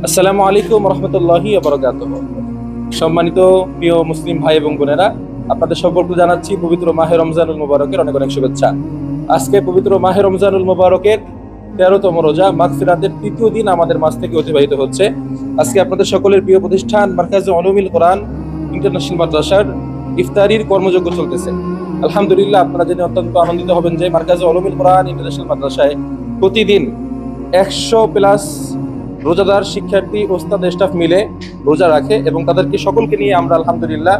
আসসালামু আলাইকুম রহমতুল্লাহি ওয়া বারাকাতুহু। সম্মানিত প্রিয় মুসলিম ভাই এবং বোনেরা, আপনাদের সকলকে জানাচ্ছি পবিত্র মাহে রমজানুল মুবারকের অনেক অনেক শুভেচ্ছা। আজকে পবিত্র মাহে রমজানুল মুবারকের 13তম রোজা মাগফিরাতের তৃতীয় দিন আমাদের মাঝ থেকে অতিবাহিত হচ্ছে। আজকে আপনাদের সকলের প্রিয় প্রতিষ্ঠান মারকাজে উলুমুল কোরআন ইন্টারন্যাশনাল মাদ্রাসার ইফতারির কর্মযজ্ঞ চলতেছে। আলহামদুলিল্লাহ, আপনারা জেনে অত্যন্ত আনন্দিত হবেন যে মারকাজে উলুমুল কোরআন ইন্টারন্যাশনাল মাদ্রাসায় প্রতিদিন 100+ রোজাদার শিক্ষার্থী ওস্তাদ স্টাফ মিলে রোজা রাখে এবং তাদেরকে সকলকে নিয়ে আমরা আলহামদুলিল্লাহ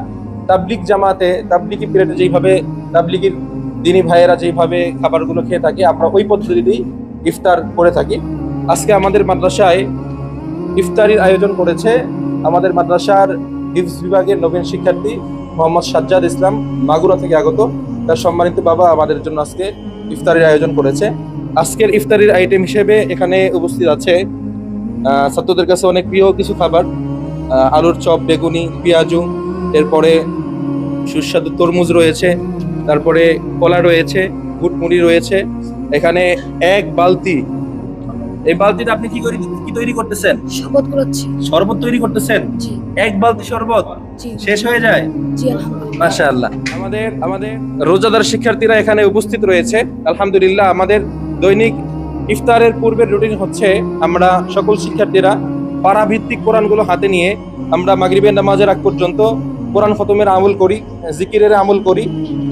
তাবলিগ জামাতে তাবলিগি পিরিয়ডে যেইভাবে তাবলিগির দিনী ভাইয়েরা যেইভাবে খাবারগুলো খেয়ে থাকে আমরা ওই পদ্ধতিতেই ইফতার করে থাকি। আজকে আমাদের মাদ্রাসায় ইফতারির আয়োজন করেছে আমাদের মাদ্রাসার হিফজ বিভাগের নবীন শিক্ষার্থী মোহাম্মদ সাজ্জাদ ইসলাম, মাগুরা থেকে আগত। তার সম্মানিত বাবা আমাদের জন্য আজকে ইফতারির আয়োজন করেছে। আজকের ইফতারির আইটেম হিসেবে এখানে উপস্থিত আছে ছাত্রদের কাছে অনেক প্রিয় কিছু খাবার, আলুর চপ, বেগুনি, পেঁয়াজু, এরপরে সুস্বাদু তরমুজ রয়েছে, তারপরে কলা রয়েছে, বুট মুড়ি রয়েছে। এখানে এক বালতি, এই বালতিটা আপনি কি তৈরি করতেছেন? শরবত করাচ্ছি। শরবত তৈরি করতেছেন? জি। এক বালতি শরবত জি। শেষ হয়ে যায়? জি আলহামদুলিল্লাহ। মাশাআল্লাহ। আমাদের রোজাদার শিক্ষার্থীরা এখানে উপস্থিত রয়েছে। আলহামদুলিল্লাহ, আমাদের দৈনিক ইফতারের পূর্বের রুটিন হচ্ছে আমরা সকল শিক্ষার্থীরা পাড়াভিত্তিক কোরআনগুলো হাতে নিয়ে আমরা মাগরিবের নামাজের আগ পর্যন্ত কোরআন খতমের আমল করি, জিকিরের আমল করি।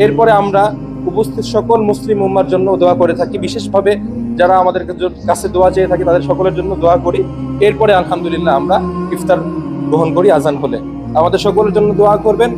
এরপরে আমরা উপস্থিত সকল মুসলিম উম্মার জন্য দোয়া করে থাকি, বিশেষভাবে যারা আমাদের কাছে দোয়া চেয়ে থাকে তাদের সকলের জন্য দোয়া করি। এরপরে আলহামদুলিল্লাহ আমরা ইফতার গ্রহণ করি আজান হলে। আমাদের সকলের জন্য দোয়া করবেন।